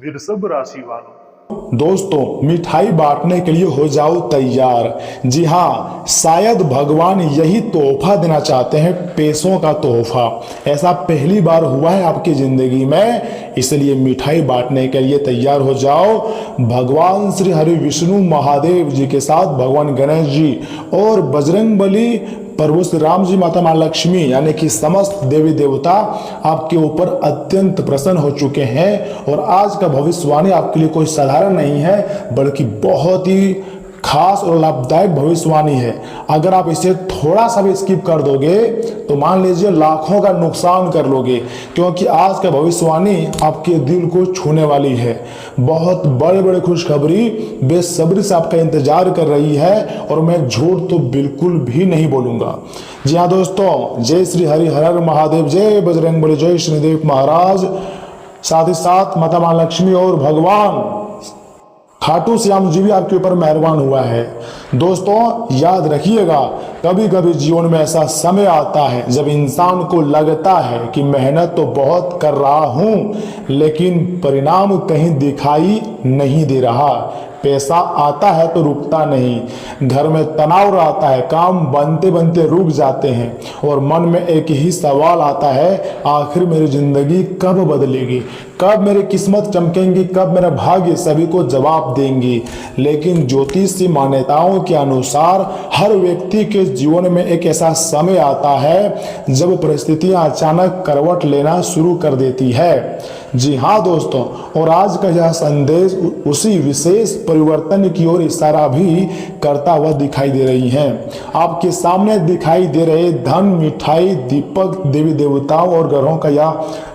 वृषभ राशि वालों, दोस्तों, मिठाई बांटने के लिए हो जाओ तैयार। जी हाँ, शायद भगवान यही तोहफा देना चाहते हैं, पैसों का तोहफा। ऐसा पहली बार हुआ है आपकी जिंदगी में, इसलिए मिठाई बांटने के लिए तैयार हो जाओ। भगवान श्री हरि विष्णु महादेव जी के साथ भगवान गणेश जी और बजरंगबली, प्रभु श्री राम जी, माता माँ लक्ष्मी, यानी कि समस्त देवी देवता आपके ऊपर अत्यंत प्रसन्न हो चुके हैं। और आज का भविष्यवाणी आपके लिए कोई साधारण नहीं है, बल्कि बहुत ही खास और लाभदायक भविष्यवाणी है। अगर आप इसे थोड़ा सा भी स्किप कर दोगे तो मान लीजिए लाखों का नुकसान कर लोगे, क्योंकि आज का भविष्यवाणी आपके दिल को छूने वाली है। बहुत बड़े बड़े खुशखबरी बेसब्री से आपका इंतजार कर रही है, और मैं झूठ तो बिल्कुल भी नहीं बोलूंगा। जी हाँ दोस्तों, जय श्री हरि हर महादेव, जय बजरंगबली, जय शनिदेव महाराज, साथ ही साथ माता माँ लक्ष्मी और भगवान खाटू श्याम जी भी आपके ऊपर मेहरबान हुआ है। दोस्तों याद रखिएगा, कभी कभी जीवन में ऐसा समय आता है जब इंसान को लगता है कि मेहनत तो बहुत कर रहा हूं, लेकिन परिणाम कहीं दिखाई नहीं दे रहा। पैसा आता है तो रुकता नहीं, घर में तनाव रहता है, काम बनते बनते रुक जाते हैं, और मन में एक ही सवाल आता है, आखिर मेरी जिंदगी कब बदलेगी, कब मेरी किस्मत चमकेंगी, कब मेरा भाग्य सभी को जवाब देंगी। लेकिन ज्योतिषी मान्यताओं के अनुसार हर व्यक्ति के जीवन में एक ऐसा समय आता है जब परिस्थितियां अचानक करवट लेना शुरू कर देती है। जी हाँ दोस्तों, और आज का यह संदेश उसी विशेष परिवर्तन की ओर इशारा भी करता हुआ दिखाई दे रही है। आपके सामने दिखाई दे रहे धन, मिठाई, दीपक, देवी देवताओं और ग्रहों का यह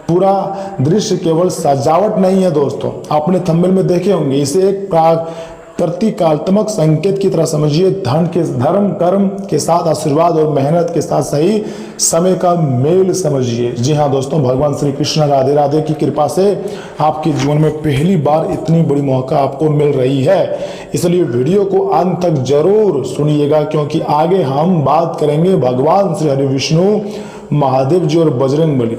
पूरा दृश्य केवल सजावट नहीं है दोस्तों। आपने थंबनेल में देखे होंगे, इसे एक प्रतीकात्मक संकेत की तरह समझिए। धर्म कर्म के साथ आशीर्वाद और मेहनत के साथ सही समय का मेल समझिए। जी हाँ दोस्तों, भगवान श्री कृष्ण राधे राधे की कृपा से आपके जीवन में पहली बार इतनी बड़ी मौका आपको मिल रही है। इसलिए वीडियो को अंत तक जरूर सुनिएगा, क्योंकि आगे हम बात करेंगे भगवान श्री हरि विष्णु महादेव जी और बजरंगबली,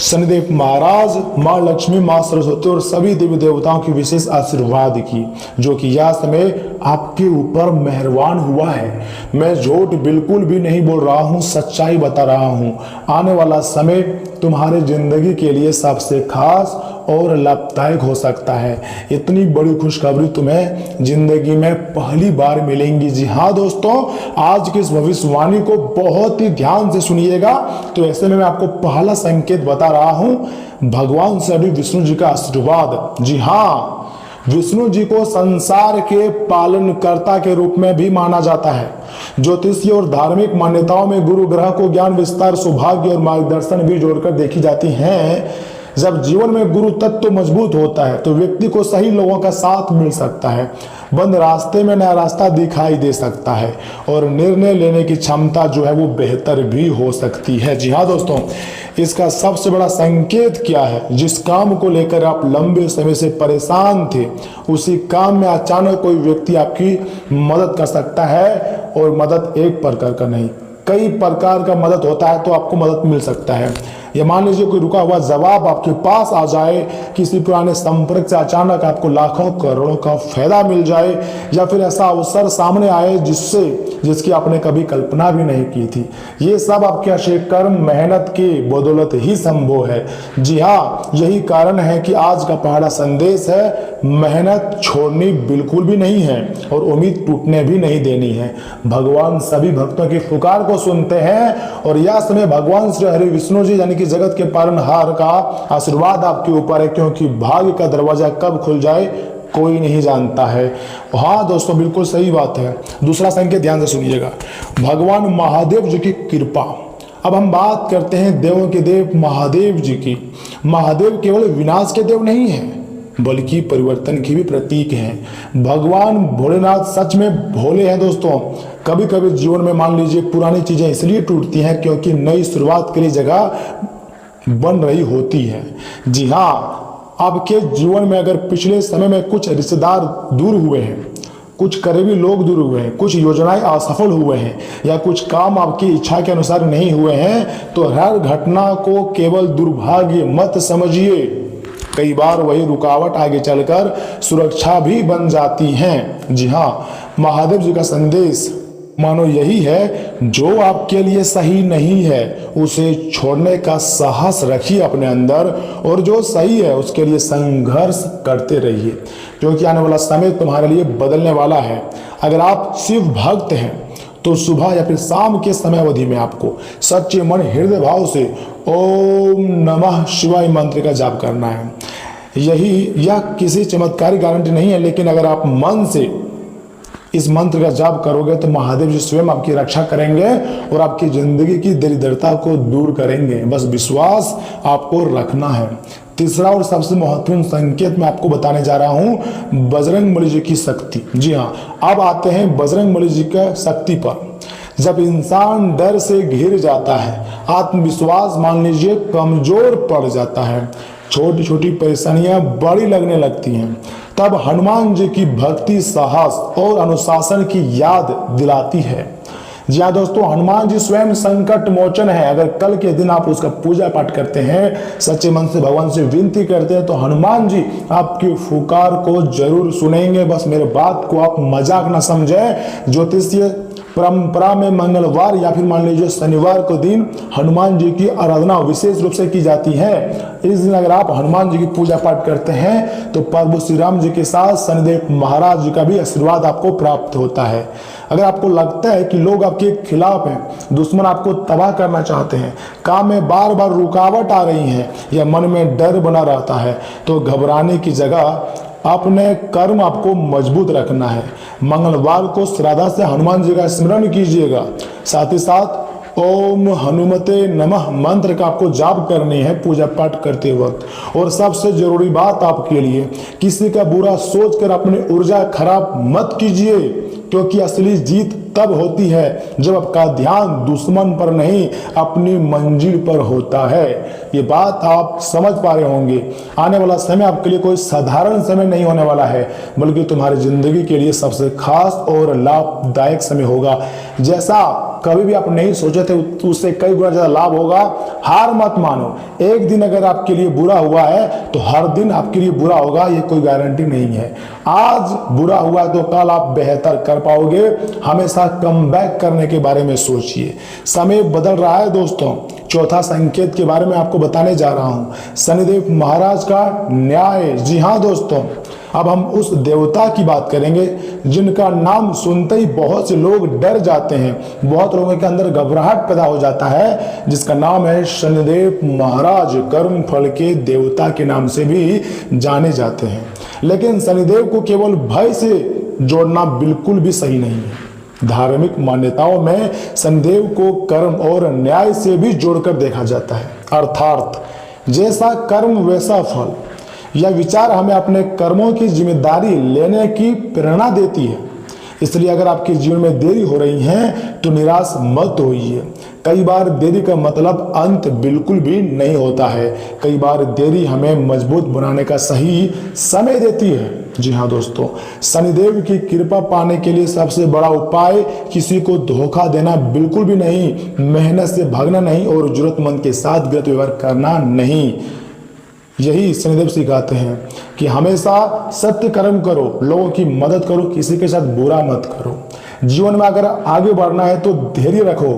शनिदेव महाराज, माँ लक्ष्मी, माँ सरस्वती और सभी देवी देवताओं की विशेष आशीर्वाद की, जो कि यह समय आपके ऊपर मेहरबान हुआ है। मैं झूठ बिल्कुल भी नहीं बोल रहा हूँ, सच्चाई बता रहा हूँ। आने वाला समय तुम्हारे जिंदगी के लिए सबसे खास और लाभदायक हो सकता है। इतनी बड़ी खुशखबरी तुम्हें जिंदगी में पहली बार मिलेंगी। जी हाँ दोस्तों, आज की इस भविष्यवाणी को बहुत ही ध्यान से सुनिएगा। तो ऐसे में मैं आपको पहला संकेत बता रहा हूं, भगवान श्री विष्णु जी का आशीर्वाद। जी हाँ, विष्णु जी को संसार के पालनकर्ता के रूप में भी माना जाता है। ज्योतिषीय और धार्मिक मान्यताओं में गुरु ग्रह को ज्ञान, विस्तार, सौभाग्य और मार्गदर्शन भी जोड़कर देखी जाती हैं। जब जीवन में गुरु तत्व मजबूत होता है तो व्यक्ति को सही लोगों का साथ मिल सकता है, बंद रास्ते में नया रास्ता दिखाई दे सकता है, और निर्णय लेने की क्षमता जो है वो बेहतर भी हो सकती है। जी हाँ दोस्तों, इसका सबसे बड़ा संकेत क्या है? जिस काम को लेकर आप लंबे समय से परेशान थे, उसी काम में अचानक कोई व्यक्ति आपकी मदद कर सकता है, और मदद एक प्रकार का नहीं, कई प्रकार का मदद होता है, तो आपको मदद मिल सकता है। या मान लीजिए कोई रुका हुआ जवाब आपके पास आ जाए, किसी पुराने संपर्क से अचानक आपको लाखों करोड़ों का फायदा मिल जाए, या फिर ऐसा अवसर सामने आए जिसकी आपने कभी कल्पना भी नहीं की थी। ये सब आपके अच्छे कर्म, मेहनत की बदौलत ही संभव है। जी हाँ, यही कारण है कि आज का पहला संदेश है, मेहनत छोड़नी बिल्कुल भी नहीं है और उम्मीद टूटने भी नहीं देनी है। भगवान सभी भक्तों की पुकार को सुनते हैं, और यह समय भगवान श्री हरि विष्णु जी यानी कि जगत के पालनहार का आशीर्वाद आपके ऊपर है, क्योंकि भाग्य का दरवाजा कब खुल जाए कोई नहीं जानता है। हाँ दोस्तों, बिल्कुल सही बात है। दूसरा संकेत ध्यान से सुनिएगा, भगवान महादेव जी की कृपा। अब हम बात करते हैं देवों के देव महादेव जी की। महादेव केवल विनाश के देव नहीं है, बल्कि परिवर्तन की भी प्रतीक हैं। भगवान भोलेनाथ सच में भोले हैं दोस्तों। कभी कभी जीवन में मान लीजिए पुरानी चीजें इसलिए टूटती हैं क्योंकि नई शुरुआत के लिए जगह बन रही होती है। जी हाँ, आपके जीवन में अगर पिछले समय में कुछ रिश्तेदार दूर हुए हैं, कुछ करीबी लोग दूर हुए हैं, कुछ योजनाएं असफल हुए हैं, या कुछ काम आपकी इच्छा के अनुसार नहीं हुए हैं, तो हर घटना को केवल दुर्भाग्य मत समझिए। कई बार वही रुकावट आगे चलकर सुरक्षा भी बन जाती हैं। जी हाँ, महादेव जी का संदेश मानो यही है, जो आपके लिए सही नहीं है उसे छोड़ने का साहस रखिए अपने अंदर, और जो सही है उसके लिए संघर्ष करते रहिए, क्योंकि आने वाला समय तुम्हारे लिए बदलने वाला है। अगर आप शिव भक्त हैं तो सुबह या फिर शाम के समय अवधि में आपको सच्चे मन हृदय भाव से ओम नमः शिवाय मंत्र का जाप करना है। यह किसी चमत्कारी गारंटी नहीं है, लेकिन अगर आप मन से इस मंत्र का जाप करोगे तो महादेव जी स्वयं आपकी रक्षा करेंगे और आपकी जिंदगी की दरिद्रता को दूर करेंगे। बस विश्वास आपको रखना है। तीसरा और सबसे महत्वपूर्ण संकेत मैं आपको बताने जा रहा हूं, बजरंग बली जी की शक्ति। जी हाँ, अब आते हैं बजरंग बली जी की शक्ति पर। जब इंसान डर से घिर जाता है, आत्मविश्वास मान लीजिए कमजोर पड़ जाता है, छोटी छोटी परेशानियां बड़ी लगने लगती हैं, तब हनुमान जी की भक्ति साहस और अनुशासन की याद दिलाती है। जी हाँ दोस्तों, हनुमान जी स्वयं संकट मोचन है। अगर कल के दिन आप उसका पूजा पाठ करते हैं, सच्चे मन से भगवान से विनती करते हैं, तो हनुमान जी आपकी पुकार को जरूर सुनेंगे। बस मेरे बात को आप मजाक ना समझें। ज्योतिषीय परंपरा में मंगलवार या फिर मान लीजिए शनिवार को दिन हनुमान जी की आराधना विशेष रूप से की जाती है। इस दिन अगर आप हनुमान जी की पूजा पाठ करते हैं तो प्रभु श्री राम जी के साथ शनिदेव महाराज जी का भी आशीर्वाद आपको प्राप्त होता है। अगर आपको लगता है कि लोग आपके खिलाफ हैं, दुश्मन आपको तबाह करना चाहते हैं, काम में बार बार रुकावट आ रही है या मन में डर बना रहता है, तो घबराने की जगह अपने कर्म आपको मजबूत रखना है। मंगलवार को श्रद्धा से हनुमान जी का स्मरण कीजिएगा। साथ ही साथ ओम हनुमते नमः मंत्र का आपको जाप करनी है पूजा पाठ करते वक्त। और सबसे जरूरी बात आपके लिए, किसी का बुरा सोचकर अपनी ऊर्जा खराब मत कीजिए, क्योंकि असली जीत तब होती है जब आपका ध्यान दुश्मन पर नहीं अपनी मंजिल पर होता है। ये बात आप समझ पा रहे होंगे। आने वाला समय आपके लिए कोई साधारण समय नहीं होने वाला है, बल्कि तुम्हारी जिंदगी के लिए सबसे खास और लाभदायक समय होगा। जैसा कभी भी आप नहीं सोचे थे उससे कई गुना ज्यादा लाभ होगा। हार मत मानो। एक दिन अगर आपके लिए बुरा हुआ है तो हर दिन आपके लिए बुरा होगा, ये कोई गारंटी नहीं है। आज बुरा हुआ तो कल आप बेहतर कर पाओगे। हमेशा कम बैक करने के बारे में सोचिए। समय बदल रहा है दोस्तों। चौथा संकेत के बारे में आपको बताने जा रहा हूं, शनिदेव महाराज का न्याय। जी हाँ दोस्तों, अब हम उस देवता की बात करेंगे जिनका नाम सुनते ही बहुत से लोग डर जाते हैं, बहुत लोगों के अंदर घबराहट पैदा हो जाता है, जिसका नाम है शनिदेव महाराज। कर्म फल के देवता के नाम से भी जाने जाते हैं। लेकिन शनिदेव को केवल भय से जोड़ना बिल्कुल भी सही नहीं है। धार्मिक मान्यताओं में शनिदेव को कर्म और न्याय से भी जोड़कर देखा जाता है। अर्थात जैसा कर्म वैसा फल। यह विचार हमें अपने कर्मों की जिम्मेदारी लेने की प्रेरणा देती है। इसलिए अगर आपके जीवन में देरी हो रही है तो निराश मत होइए। कई बार देरी का मतलब अंत बिल्कुल भी नहीं होता है। कई बार देरी हमें मजबूत बनाने का सही समय देती है। जी हाँ दोस्तों, शनिदेव की कृपा पाने के लिए सबसे बड़ा उपाय किसी को धोखा देना बिल्कुल भी नहीं, मेहनत से भागना नहीं और जरूरतमंद के साथ गलत व्यवहार करना नहीं। यही शनिदेव सिखाते हैं कि हमेशा सत्य कर्म करो, लोगों की मदद करो, किसी के साथ बुरा मत करो। जीवन में अगर आगे बढ़ना है तो धैर्य रखो।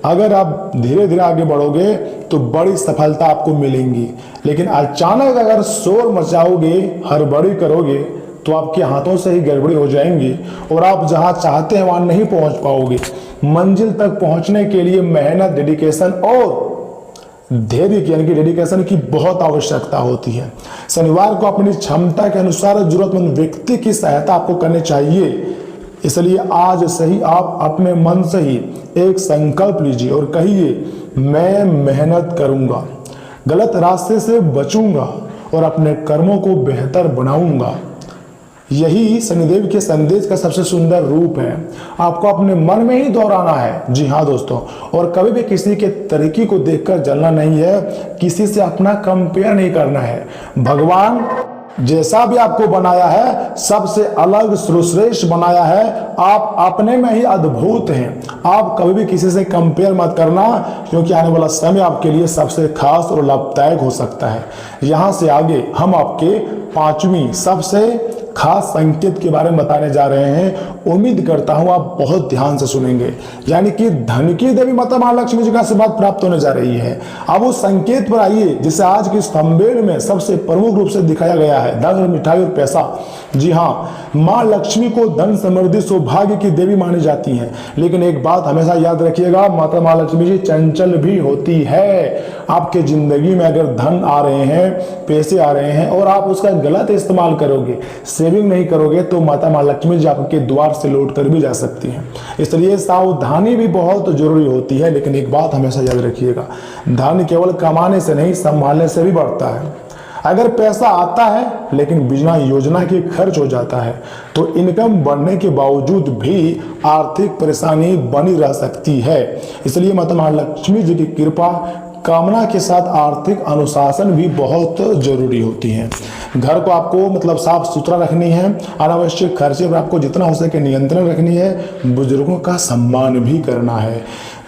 अगर आप धीरे धीरे आगे बढ़ोगे तो बड़ी सफलता आपको मिलेंगी। लेकिन अचानक अगर शोर मचाओगे, हड़बड़ी करोगे, तो आपके हाथों से ही गड़बड़ी हो जाएंगी और आप जहां चाहते हैं वहां नहीं पहुंच पाओगे। मंजिल तक पहुंचने के लिए मेहनत, डेडिकेशन और धैर्य यानी कि डेडिकेशन की बहुत आवश्यकता होती है। शनिवार को अपनी क्षमता के अनुसार जरूरतमंद व्यक्ति की सहायता आपको करनी चाहिए। इसलिए आज से ही आप अपने मन से ही एक संकल्प लीजिए और कहिए, मैं मेहनत करूंगा, गलत रास्ते से बचूंगा और अपने कर्मों को बेहतर बनाऊंगा। यही शनिदेव के संदेश का सबसे सुंदर रूप है। आपको अपने मन में ही दोहराना है। जी हाँ दोस्तों, और कभी भी किसी के तरीके को देखकर जलना नहीं है, किसी से अपना कंपेयर नहीं करना है। भगवान जैसा भी आपको बनाया है सबसे अलग सर्वश्रेष्ठ बनाया है। आप अपने में ही अद्भुत हैं। आप कभी भी किसी से कंपेयर मत करना, क्योंकि आने वाला समय आपके लिए सबसे खास और लाभदायक हो सकता है। यहां से आगे हम आपके 5वीं सबसे खास संकेत के बारे में बताने जा रहे हैं। उम्मीद करता हूं आप बहुत ध्यान से सुनेंगे। यानी कि धन की देवी माता महालक्ष्मी जी का आशीर्वाद प्राप्त होने जा रही है। अब उस संकेत पर आइए जिसे आज के इस थंबनेल में सबसे प्रमुख रूप से दिखाया गया है, धन, मिठाई और पैसा। जी हाँ, मां लक्ष्मी को धन, समृद्धि, सौभाग्य की देवी मानी जाती है। लेकिन एक बात हमेशा याद रखिएगा, माता महालक्ष्मी जी चंचल भी होती है। आपके जिंदगी में अगर धन आ रहे हैं, पैसे आ रहे हैं और आप उसका गलत इस्तेमाल करोगे, सेविंग नहीं करोगे, तो माता महालक्ष्मी जी आपके द्वार से लौट कर भी जा सकती हैं। इसलिए सावधानी भी बहुत जरूरी होती है। लेकिन एक बात हमेशा याद रखिएगा, धन केवल कमाने से नहीं, संभालने से भी बढ़ता है। अगर पैसा आता है लेकिन बिना योजना के खर्च हो जाता है, तो इनकम बढ़ने के बावजूद भी आर्थिक परेशानी बनी रह सकती है। इसलिए माता महालक्ष्मी जी की कृपा कामना के साथ आर्थिक अनुशासन भी बहुत जरूरी होती है। घर को आपको साफ सुथरा रखनी है, अनावश्यक खर्चे पर आपको जितना हो सके नियंत्रण रखनी है, बुजुर्गों का सम्मान भी करना है,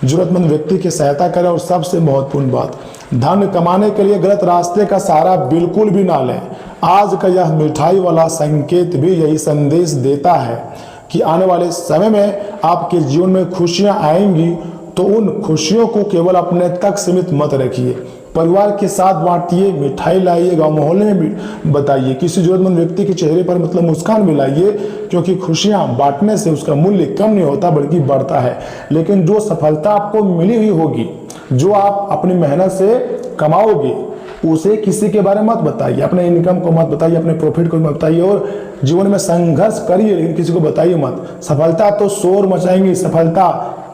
जरूरतमंद व्यक्ति की सहायता करें और सबसे महत्वपूर्ण बात, धन कमाने के लिए गलत रास्ते का सहारा बिल्कुल भी ना लें। आज का यह मिठाई वाला संकेत भी यही संदेश देता है कि आने वाले समय में आपके जीवन में खुशियां आएंगी, तो उन खुशियों को केवल अपने तक सीमित मत रखिए, परिवार के साथ बांटिए, मिठाई लाइए, गांव मोहल्ले में भी बताइए, किसी जरूरतमंद व्यक्ति के चेहरे पर मुस्कान भी लाइए, क्योंकि खुशियां बांटने से उसका मूल्य कम नहीं होता बल्कि बढ़ता है। लेकिन जो सफलता आपको मिली हुई होगी, जो आप अपनी मेहनत से कमाओगे, उसे किसी के बारे में मत बताइए, अपने इनकम को मत बताइए, अपने प्रॉफिट को मत बताइए, और जीवन में संघर्ष करिए लेकिन किसी को बताइए मत। सफलता तो शोर मचाएंगी, सफलता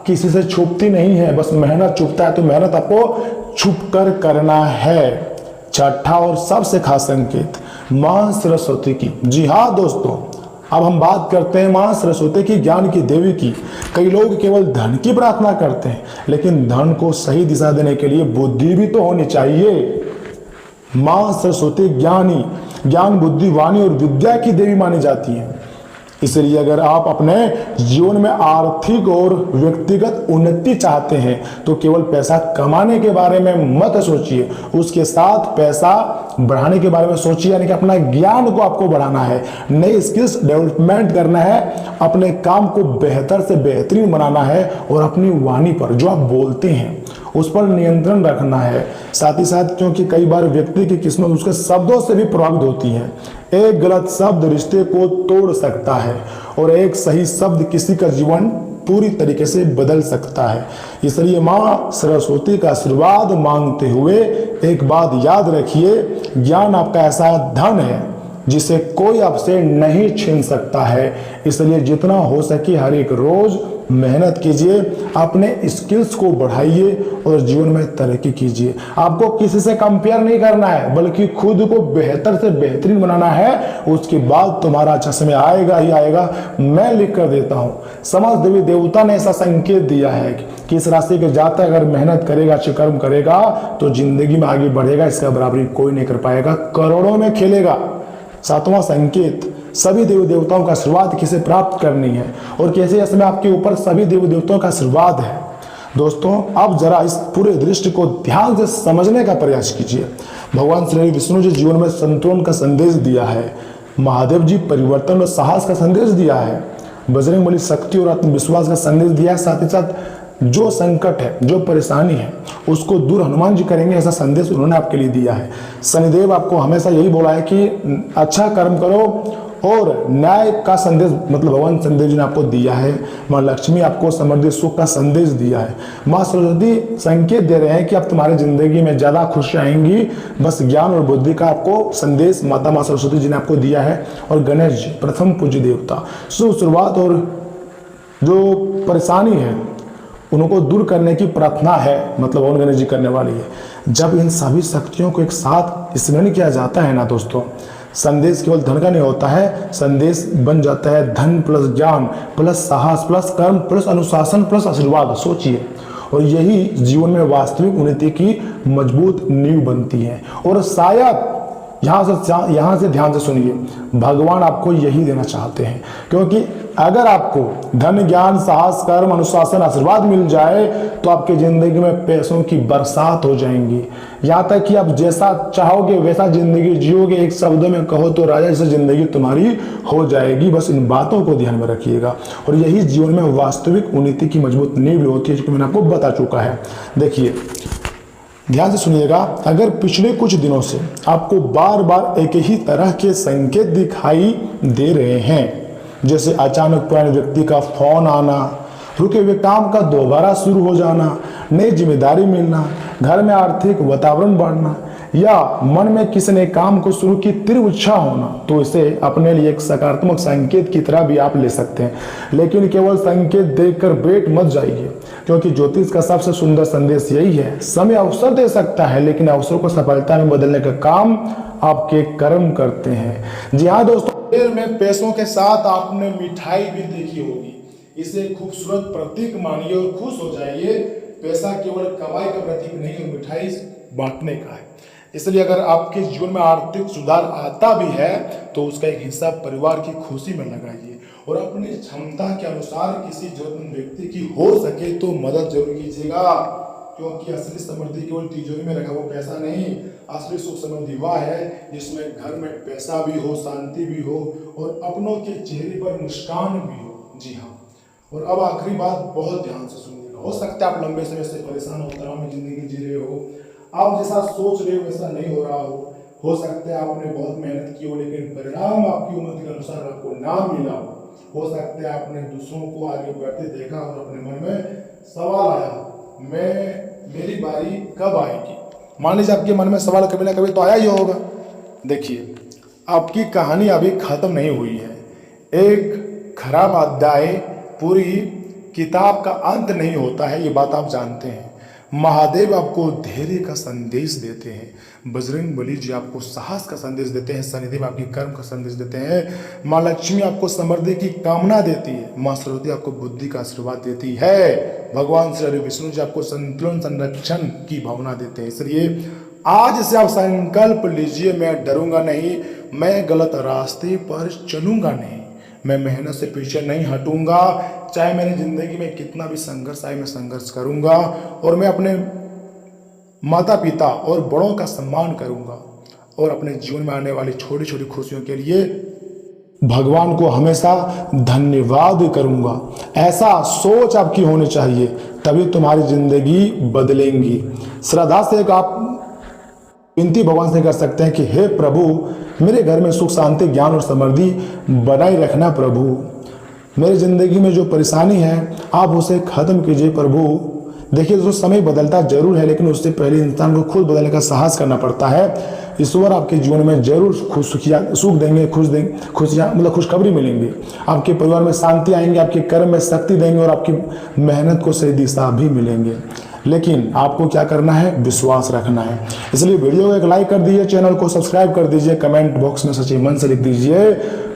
किसी से छुपती नहीं है, बस मेहनत छुपता है, तो मेहनत आपको छुप कर करना है। छठा और सबसे खास संकेत, मां सरस्वती की। जी हाँ दोस्तों, अब हम बात करते हैं मां सरस्वती की, ज्ञान की देवी की। कई लोग केवल धन की प्रार्थना करते हैं, लेकिन धन को सही दिशा देने के लिए बुद्धि भी तो होनी चाहिए। मां सरस्वती ज्ञान, बुद्धि, वाणी और विद्या की देवी मानी जाती है। इसलिए अगर आप अपने जीवन में आर्थिक और व्यक्तिगत उन्नति चाहते हैं, तो केवल पैसा कमाने के बारे में मत सोचिए, उसके साथ पैसा बढ़ाने के बारे में सोचिए। यानी कि अपना ज्ञान को आपको बढ़ाना है, नई स्किल्स डेवलपमेंट करना है, अपने काम को बेहतर से बेहतरीन बनाना है, और अपनी वाणी पर जो आप बोलते हैं उस पर नियंत्रण रखना है। साथ ही साथ क्योंकि कई बार व्यक्ति की किस्मत उसके शब्दों से भी प्रभावित होती है। एक गलत शब्द रिश्ते को तोड़ सकता है, और एक सही शब्द किसी का जीवन पूरी तरीके से बदल सकता है। इसलिए मां सरस्वती का आशीर्वाद मांगते हुए एक बात याद रखिए, ज्ञान आपका ऐसा धन है जिसे कोई आपसे नहीं छीन सकता है। इसलिए जितना हो सके हर एक रोज मेहनत कीजिए, अपने स्किल्स को बढ़ाइए और जीवन में तरक्की कीजिए। आपको किसी से कंपेयर नहीं करना है, बल्कि खुद को बेहतर से बेहतरीन बनाना है। उसके बाद तुम्हारा अच्छा समय आएगा ही आएगा। मैं लिख कर देता हूँ, समस्त देवी देवता ने ऐसा संकेत दिया है कि इस राशि के जातक अगर मेहनत करेगा, अच्छे कर्म करेगा, तो जिंदगी में आगे बढ़ेगा। इसका बराबरी कोई नहीं कर पाएगा, करोड़ों में खेलेगा। सातवां संकेत, सभी देवी देवताओं का आशीर्वाद किसे प्राप्त करनी है और कैसे इसमें आपके ऊपर सभी देवी देवताओं का आशीर्वाद है। दोस्तों, अब जरा इस पूरे दृश्य को ध्यान से समझने का प्रयास कीजिए। भगवान श्री विष्णु जी जीवन में संतुलन का संदेश दिया है, महादेव जी परिवर्तन और साहस का संदेश दिया है, बजरंगबली शक्ति और आत्मविश्वास का संदेश दिया है। साथ ही साथ जो संकट है, जो परेशानी है, उसको दूर हनुमान जी करेंगे, ऐसा संदेश उन्होंने आपके लिए दिया है। शनिदेव आपको हमेशा यही बोला है कि अच्छा कर्म करो और न्याय का संदेश भगवान शनिदेव जी ने आपको दिया है। माँ लक्ष्मी आपको समृद्धि सुख का संदेश दिया है। माँ सरस्वती संकेत दे रहे हैं कि अब तुम्हारी जिंदगी में ज्यादा खुशी आएंगी। बस ज्ञान और बुद्धि का आपको संदेश माँ सरस्वती जी ने आपको दिया है। और गणेश जी प्रथम पूज्य देवता, शुरुआत और जो परेशानी है उनको दूर करने की प्रार्थना है, भगवान गणेश जी करने वाली है। जब इन सभी शक्तियों को एक साथ स्मरण किया जाता है ना दोस्तों, संदेश केवल धन का नहीं होता है, संदेश बन जाता है धन प्लस ज्ञान प्लस साहस प्लस कर्म प्लस अनुशासन प्लस आशीर्वाद। सोचिए, और यही जीवन में वास्तविक उन्नति की मजबूत नींव बनती है। और शायद यहाँ से ध्यान से सुनिए, भगवान आपको यही देना चाहते हैं। क्योंकि अगर आपको धन, ज्ञान, साहस, कर्म, अनुशासन, आशीर्वाद मिल जाए तो आपकी जिंदगी में पैसों की बरसात हो जाएंगी। यहाँ तक कि आप जैसा चाहोगे वैसा जिंदगी जियोगे। एक शब्द में कहो तो राजा जैसी जिंदगी तुम्हारी हो जाएगी। बस इन बातों को ध्यान में रखिएगा और यही जीवन में वास्तविक उन्नति की मजबूत नींव होती है, जो मैंने आपको बता चुका है। देखिए ध्यान से सुनिएगा, अगर पिछले कुछ दिनों से आपको बार बार एक ही तरह के संकेत दिखाई दे रहे हैं, जैसे अचानक पुराने व्यक्ति का फोन आना, रुके हुए काम का दोबारा शुरू हो जाना, नई जिम्मेदारी मिलना, घर में आर्थिक वातावरण बढ़ना या मन में किसी ने काम को शुरू की तीव्र इच्छा होना, तो इसे अपने लिए एक सकारात्मक संकेत की तरह भी आप ले सकते हैं। लेकिन केवल संकेत देखकर बैठ मत जाइए, क्योंकि ज्योतिष का सबसे सुंदर संदेश यही है, समय अवसर दे सकता है लेकिन अवसर को सफलता में बदलने का काम आपके कर्म करते हैं। जी हाँ दोस्तों, में पैसों के साथ आपने मिठाई भी देखी होगी। इसे खूबसूरत प्रतीक मानिए और खुश हो जाइए। पैसा केवल कमाई का प्रतीक नहीं है, मिठाई बांटने का है। इसलिए अगर आपके जीवन में आर्थिक सुधार आता भी है तो उसका एक हिस्सा परिवार की खुशी में लगाइए और अपनी क्षमता के अनुसार किसी जरूरतमंद व्यक्ति की हो सके तो मदद जरूर कीजिएगा। क्योंकि असली समृद्धि केवल तिजोरी में रखा हुआ पैसा नहीं, असली सुख समृद्धि वह है जिसमें घर में पैसा भी हो, शांति भी हो और अपनों के चेहरे पर मुस्कान भी हो। जी हाँ, और अब आखिरी बात बहुत ध्यान से सुनिएगा। हो सकता है आप लंबे समय से परेशान हो, तनाव में जिंदगी जी रहे हो, आप जैसा सोच रहे हो वैसा नहीं हो रहा हो सकता है आपने बहुत मेहनत की हो लेकिन परिणाम आपकी उम्मीद के अनुसार आपको ना मिला हो सकता है आपने दूसरों को आगे बढ़ते देखा और अपने मन में सवाल आया, मेरी बारी कब आएगी। मान लीजिए आपके मन में सवाल कभी ना कभी तो आया ही होगा। देखिए आपकी कहानी अभी खत्म नहीं हुई है। एक खराब अध्याय पूरी किताब का अंत नहीं होता है, ये बात आप जानते हैं। महादेव आपको धैर्य का संदेश देते हैं, बजरंग बली जी आपको साहस का संदेश देते हैं, शनिदेव आपकी कर्म का संदेश देते हैं, माँ लक्ष्मी आपको समृद्धि की कामना देती है, माँ सरस्वती आपको बुद्धि का आशीर्वाद देती है, भगवान श्री हरि विष्णु जी आपको संतुलन संरक्षण की भावना देते हैं। इसलिए आज से आप संकल्प लीजिए, मैं डरूंगा नहीं, मैं गलत रास्ते पर चलूंगा नहीं, मैं मेहनत से पीछे नहीं हटूंगा, चाहे मेरी जिंदगी में कितना भी संघर्ष आए मैं संघर्ष करूंगा और मैं अपने माता पिता और बड़ों का सम्मान करूंगा और अपने जीवन में आने वाली छोटी छोटी खुशियों के लिए भगवान को हमेशा धन्यवाद करूंगा। ऐसा सोच आपकी होनी चाहिए, तभी तुम्हारी जिंदगी बदलेंगी। श्रद्धा से आप विनती भगवान से कर सकते हैं कि हे प्रभु, मेरे घर में सुख शांति ज्ञान और समृद्धि बनाए रखना प्रभु। मेरी जिंदगी में जो परेशानी है आप उसे खत्म कीजिए प्रभु। देखिए दोस्तों, समय बदलता जरूर है लेकिन उससे पहले इंसान को खुद बदलने का साहस करना पड़ता है। ईश्वर आपके जीवन में जरूर सुख देंगे, खुशियाँ मतलब खुशखबरी मिलेंगी। आपके परिवार में शांति आएंगे, आपके कर्म में शक्ति देंगे और आपकी मेहनत को सही दिशा भी मिलेंगे। लेकिन आपको क्या करना है, विश्वास रखना है। इसलिए वीडियो को एक लाइक कर दीजिए, चैनल को सब्सक्राइब कर दीजिए, कमेंट बॉक्स में सच्चे मन से लिख दीजिए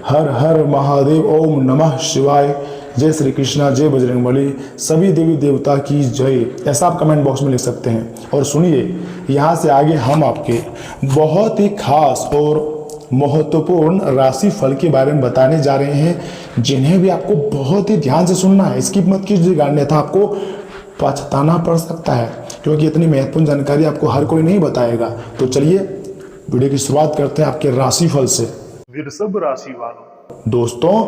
हर हर महादेव, ओम नमः शिवाय, जय श्री कृष्णा, जय बजरंगबली, सभी देवी देवता की जय, ऐसा आप कमेंट बॉक्स में लिख सकते हैं। और सुनिए, यहाँ से आगे हम आपके बहुत ही खास और महत्वपूर्ण राशि फल के बारे में बताने जा रहे हैं, जिन्हें भी आपको बहुत ही ध्यान से सुनना है। स्किप मत कीजिएगा, अन्यथा आपको पछताना पड़ सकता है, क्योंकि इतनी महत्वपूर्ण जानकारी आपको हर कोई नहीं बताएगा। तो चलिए वीडियो की शुरुआत करते हैं आपके राशिफल से। वृषभ राशि वालों, दोस्तों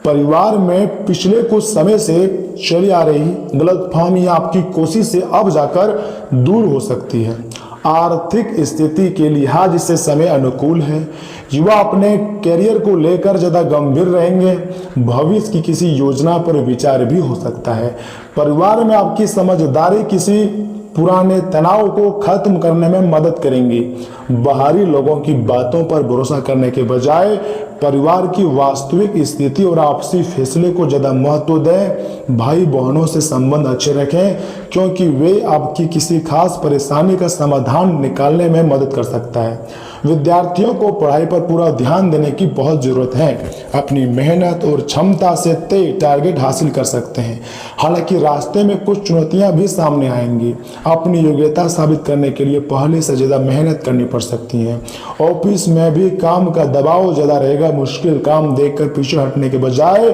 परिवार में पिछले कुछ समय से चली आ रही गलतफहमी आपकी कोशिश से अब जाकर दूर हो सकती है। आर्थिक स्थिति के लिहाज से समय अनुकूल है। युवा अपने करियर को लेकर ज्यादा गंभीर रहेंगे। भविष्य की किसी योजना पर विचार भी हो सकता है। परिवार में आपकी समझदारी किसी पुराने तनाव को खत्म करने में मदद करेंगी। बाहरी लोगों की बातों पर भरोसा करने के बजाय परिवार की वास्तविक स्थिति और आपसी फैसले को ज्यादा महत्व दें। भाई बहनों से संबंध अच्छे रखें, क्योंकि वे आपकी किसी खास परेशानी का समाधान निकालने में मदद कर सकता है। विद्यार्थियों को पढ़ाई पर पूरा ध्यान देने की बहुत जरूरत है। अपनी मेहनत और क्षमता से तय टारगेट हासिल कर सकते हैं। हालांकि रास्ते में कुछ चुनौतियां भी सामने आएंगी। अपनी योग्यता साबित करने के लिए पहले से ज्यादा मेहनत करनी पड़ सकती है। ऑफिस में भी काम का दबाव ज्यादा रहेगा। मुश्किल काम देखकर पीछे हटने के बजाय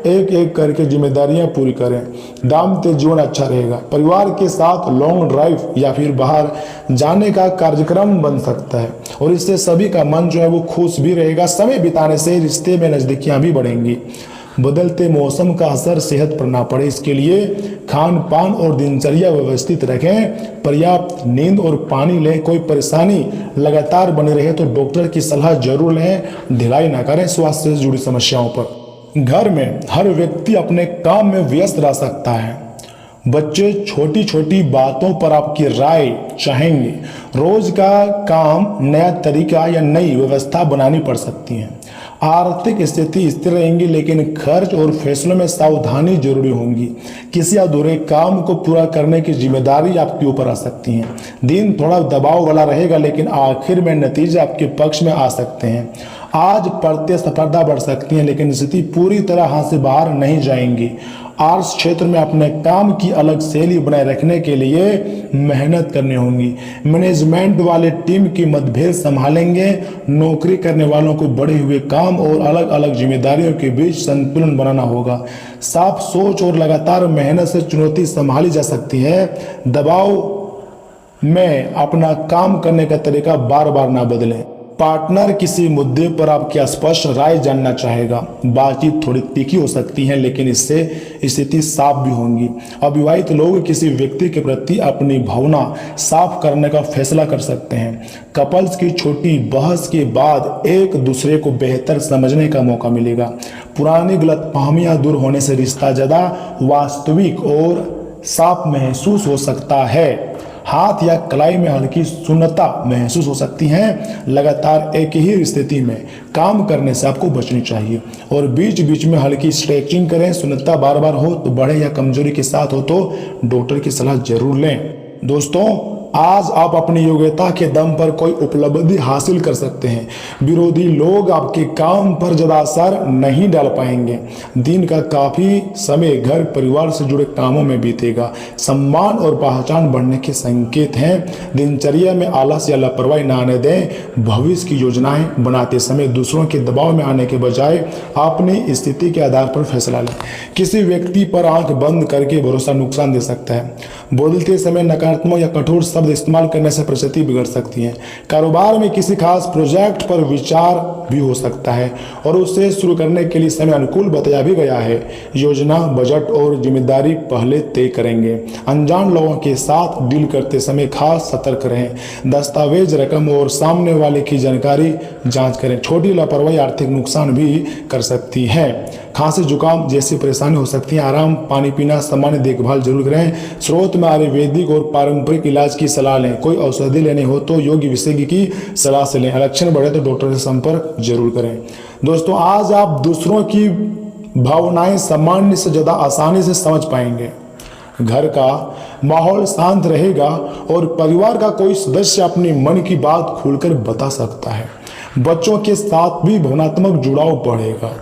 एक एक करके जिम्मेदारियां पूरी करें। दाम्पत्य जीवन अच्छा रहेगा। परिवार के साथ लॉन्ग ड्राइव या फिर बाहर जाने का कार्यक्रम बन सकता है और इससे सभी का मन जो है वो खुश भी रहेगा। समय बिताने से रिश्ते में नजदीकियां भी बढ़ेंगी। बदलते मौसम का असर सेहत पर ना पड़े, इसके लिए खान पान और दिनचर्या व्यवस्थित रखें। पर्याप्त नींद और पानी लें। कोई परेशानी लगातार बनी रहे तो डॉक्टर की सलाह जरूर लें। ढिलाई ना करें स्वास्थ्य से जुड़ी समस्याओं पर। घर में हर व्यक्ति अपने काम में व्यस्त रह सकता है। बच्चे छोटी छोटी बातों पर आपकी राय चाहेंगे। रोज का काम, नया तरीका या नई व्यवस्था बनानी पड़ सकती है। आर्थिक स्थिति स्थिर रहेंगी लेकिन खर्च और फैसलों में सावधानी जरूरी होगी। किसी अधूरे काम को पूरा करने की जिम्मेदारी आपके ऊपर आ सकती है। दिन थोड़ा दबाव वाला रहेगा लेकिन आखिर में नतीजे आपके पक्ष में आ सकते हैं। आज प्रतिस्पर्धा बढ़ सकती है लेकिन स्थिति पूरी तरह हाथ से बाहर नहीं जाएंगी। आर्ट्स क्षेत्र में अपने काम की अलग शैली बनाए रखने के लिए मेहनत करनी होगी। मैनेजमेंट वाले टीम की मतभेद संभालेंगे। नौकरी करने वालों को बढ़े हुए काम और अलग अलग जिम्मेदारियों के बीच संतुलन बनाना होगा। साफ सोच और लगातार मेहनत से चुनौती संभाली जा सकती है। दबाव में अपना काम करने का तरीका बार बार ना बदलें। पार्टनर किसी मुद्दे पर आपकी स्पष्ट राय जानना चाहेगा। बातचीत थोड़ी तीखी हो सकती है लेकिन इससे स्थिति साफ भी होंगी। अविवाहित लोग किसी व्यक्ति के प्रति अपनी भावना साफ करने का फैसला कर सकते हैं। कपल्स की छोटी बहस के बाद एक दूसरे को बेहतर समझने का मौका मिलेगा। पुरानी गलतफहमियां दूर होने से रिश्ता ज्यादा वास्तविक और साफ महसूस हो सकता है। हाथ या कलाई में हल्की सुन्नता महसूस हो सकती है। लगातार एक ही स्थिति में काम करने से आपको बचनी चाहिए और बीच बीच में हल्की स्ट्रेचिंग करें। सुन्नता बार बार हो तो बढ़े या कमजोरी के साथ हो तो डॉक्टर की सलाह जरूर लें। दोस्तों, आज आप अपनी योग्यता के दम पर कोई उपलब्धि हासिल कर सकते हैं। विरोधी लोग आपके काम पर ज्यादा असर नहीं डाल पाएंगे। दिन का काफी समय घर परिवार से जुड़े कामों में बीतेगा। सम्मान और पहचान बढ़ने के संकेत हैं। दिनचर्या में आलस या लापरवाही न आने दें। भविष्य की योजनाएं बनाते समय दूसरों के दबाव में आने के बजाय अपनी स्थिति के आधार पर फैसला लें। किसी व्यक्ति पर आंख बंद करके भरोसा नुकसान दे सकता है। बोलते समय नकारात्मक या कठोर शब्द इस्तेमाल करने से परिस्थिति बिगड़ सकती है। कारोबार में किसी खास प्रोजेक्ट पर विचार भी हो सकता है और उसे शुरू करने के लिए समय अनुकूल बताया भी गया है। योजना, बजट और जिम्मेदारी पहले तय करेंगे। अनजान लोगों के साथ डील करते समय खास सतर्क रहें। दस्तावेज, रकम और सामने वाले की जानकारी जांच करें। छोटी लापरवाही आर्थिक नुकसान भी कर सकती है। खांसी, जुकाम जैसी परेशानी हो सकती है। आराम, पानी पीना, सामान्य देखभाल जरूर करें। स्रोत में आयुर्वेदिक और पारंपरिक इलाज की सलाह लें। कोई औषधि लेने हो तो योग्य विशेषज्ञ की सलाह से लें। लक्षण बढ़े तो डॉक्टर से संपर्क जरूर करें। दोस्तों, आज आप दूसरों की भावनाएं सामान्य से ज्यादा आसानी से समझ पाएंगे। घर का माहौल शांत रहेगा और परिवार का कोई सदस्य अपने मन की बात खुलकर बता सकता है। बच्चों के साथ भी भावनात्मक जुड़ाव बढ़ेगा।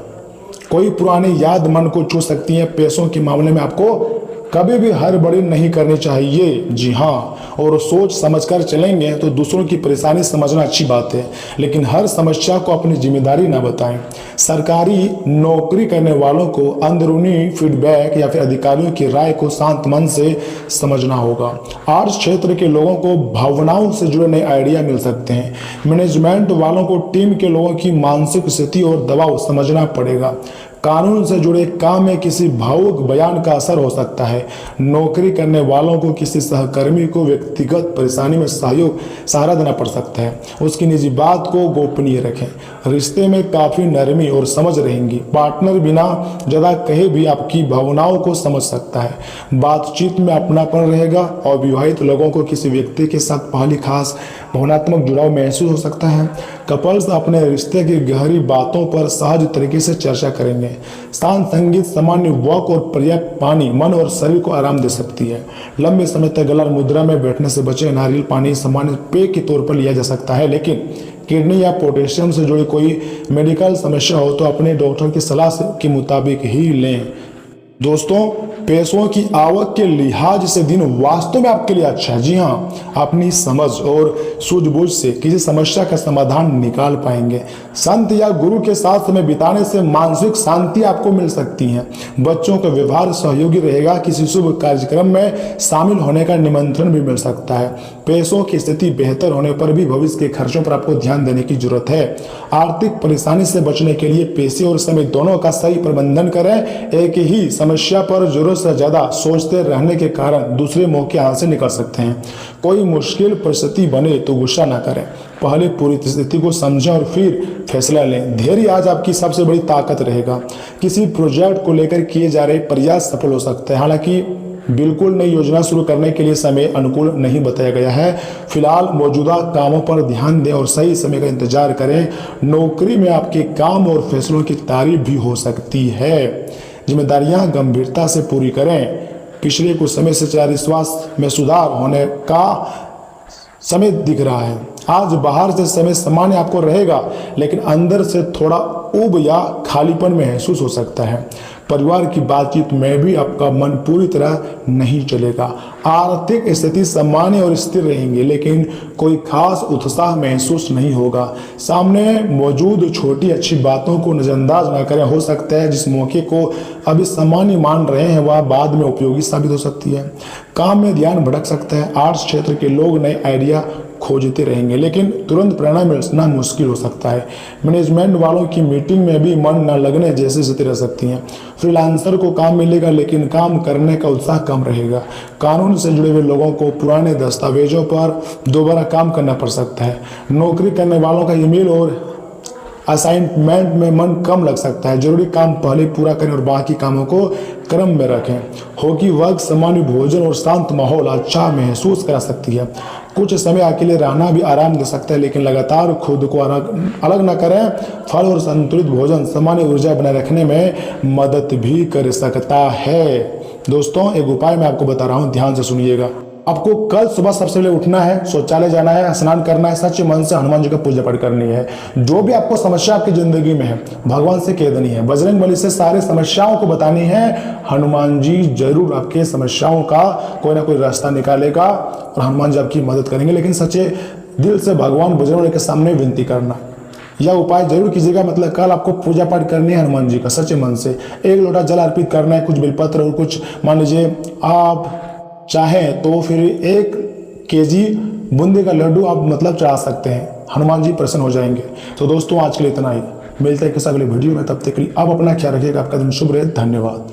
कोई पुरानी याद मन को छू सकती है। पैसों के मामले में आपको कभी भी हड़बड़ी नहीं करनी चाहिए। जी हाँ, और सोच समझकर चलेंगे तो दूसरों की परेशानी समझना अच्छी बात है लेकिन हर समस्या को अपनी जिम्मेदारी ना बताएं। सरकारी नौकरी करने वालों को अंदरूनी फीडबैक या फिर अधिकारियों की राय को शांत मन से समझना होगा। आर्ट्स क्षेत्र के लोगों को भावनाओं से जुड़े नए आइडिया मिल सकते हैं। मैनेजमेंट वालों को टीम के लोगों की मानसिक स्थिति और दबाव समझना पड़ेगा। कानून से जुड़े काम में किसी भावुक बयान का असर हो सकता है। नौकरी करने वालों को किसी सहकर्मी को व्यक्तिगत परेशानी में सहारा देना पड़ सकता है। उसकी निजी बात को गोपनीय रखें। रिश्ते में काफी नरमी और समझ रहेंगी। पार्टनर बिना ज्यादा कहे भी आपकी भावनाओं को समझ सकता है। बातचीत में अपनापन रहेगा और विवाहित लोगों को किसी व्यक्ति के साथ पहली खास भावनात्मक जुड़ाव महसूस हो सकता है। कपल्स अपने रिश्ते की गहरी बातों पर सहज तरीके से चर्चा करेंगे। शांत संगीत, सामान्य वॉक और पर्याप्त पानी मन और शरीर को आराम दे सकती है। लंबे समय तक गलत मुद्रा में बैठने से बचें। नारियल पानी सामान्य पेय के तौर पर लिया जा सकता है लेकिन किडनी या पोटेशियम से जुड़ी कोई मेडिकल समस्या हो तो अपने डॉक्टर की सलाह के मुताबिक ही लें। दोस्तों, पैसों की आवक के लिहाज से दिन वास्तव में आपके लिए अच्छा है। जी हाँ, अपनी समझ और सूझबूझ से किसी समस्या का समाधान निकाल पाएंगे। संत या गुरु के साथ समय बिताने से मानसिक शांति आपको मिल सकती है। बच्चों का व्यवहार सहयोगी रहेगा। किसी शुभ कार्यक्रम में शामिल होने का निमंत्रण भी मिल सकता है। पैसों की स्थिति बेहतर होने पर भी भविष्य के खर्चों पर आपको ध्यान देने की जरूरत है। आर्थिक परेशानी से बचने के लिए पैसे और समय दोनों का सही प्रबंधन करें। एक ही समस्या पर जरूरत से ज्यादा सोचते रहने के कारण दूसरे मौके हाथ से निकल सकते हैं। कोई मुश्किल परिस्थिति बने तो गुस्सा ना करें, पहले पूरी स्थिति को समझें और फिर फैसला लें। धैर्य आज आपकी सबसे बड़ी ताकत रहेगा। किसी प्रोजेक्ट को लेकर किए जा रहे प्रयास सफल हो सकते हैं। हालांकि बिल्कुल नई योजना शुरू करने के लिए समय अनुकूल नहीं बताया गया है। फिलहाल मौजूदा कामों पर ध्यान दें और सही समय का इंतजार करें। नौकरी में आपके काम और फैसलों की तारीफ भी हो सकती है। जिम्मेदारियां गंभीरता से पूरी करें। पिछले कुछ समय से चारित्रिक स्वास्थ्य में सुधार होने का समय दिख रहा है। आज बाहर से समय सामान्य आपको रहेगा, लेकिन अंदर से थोड़ा ऊब या खालीपन महसूस हो सकता है। परिवार की बातचीत में भी आपका मन पूरी तरह नहीं चलेगा। आर्थिक स्थिति सामान्य और स्थिर रहेंगी, लेकिन कोई खास उत्साह महसूस नहीं होगा। सामने मौजूद छोटी अच्छी बातों को नजरअंदाज न करें। हो सकता है जिस मौके को अभी सामान्य मान रहे हैं वह बाद में उपयोगी साबित हो सकती है। काम में ध्यान भटक सकता है। आर्ट्स क्षेत्र के लोग नए आइडिया खोजते रहेंगे, लेकिन तुरंत परिणाम मिलना मुश्किल हो सकता है। मैनेजमेंट वालों की मीटिंग में भी मन न लगने जैसी स्थिति रह सकती है। फ्रीलांसर को काम मिलेगा, लेकिन काम करने का उत्साह कम रहेगा। कानून से जुड़े हुए लोगों को पुराने दस्तावेजों पर दोबारा काम करना पड़ सकता है। नौकरी करने वालों का ईमेल और असाइनमेंट में मन कम लग सकता है। जरूरी काम पहले पूरा करें और बाकी कामों को क्रम में रखें। होगी वक्त सामान्य भोजन और शांत माहौल अच्छा महसूस करा सकती है। कुछ समय अकेले रहना भी आराम दे सकता है, लेकिन लगातार खुद को अलग न करें। फल और संतुलित भोजन सामान्य ऊर्जा बनाए रखने में मदद भी कर सकता है। दोस्तों, एक उपाय मैं आपको बता रहा हूँ, ध्यान से सुनिएगा। आपको कल सुबह सबसे पहले उठना है, शौचालय जाना है, स्नान करना है, सच्चे मन से हनुमान जी का पूजा पाठ करनी है। जो भी आपको समस्या आपकी जिंदगी में है, भगवान से कह देनी है। बजरंग बली से सारे समस्याओं को बतानी है। हनुमान जी जरूर आपके समस्याओं का कोई ना कोई रास्ता निकालेगा और हनुमान जी आपकी मदद करेंगे। लेकिन सच्चे दिल से भगवान बजरंग बली के सामने विनती करना। यह उपाय जरूर कीजिएगा। मतलब कल आपको पूजा पाठ करनी है हनुमान जी का सच्चे मन से। 1 लोटा जल अर्पित करना है, कुछ बेलपत्र और कुछ, मान लीजिए आप चाहें तो फिर 1 केजी बूंदी का लड्डू आप मतलब चढ़ा सकते हैं। हनुमान जी प्रसन्न हो जाएंगे। तो दोस्तों, आज के लिए इतना ही। मिलते हैं किसी अगले वीडियो में। तब तक के लिए आप अपना ख्याल रखिएगा। आपका दिन शुभ रहे। धन्यवाद।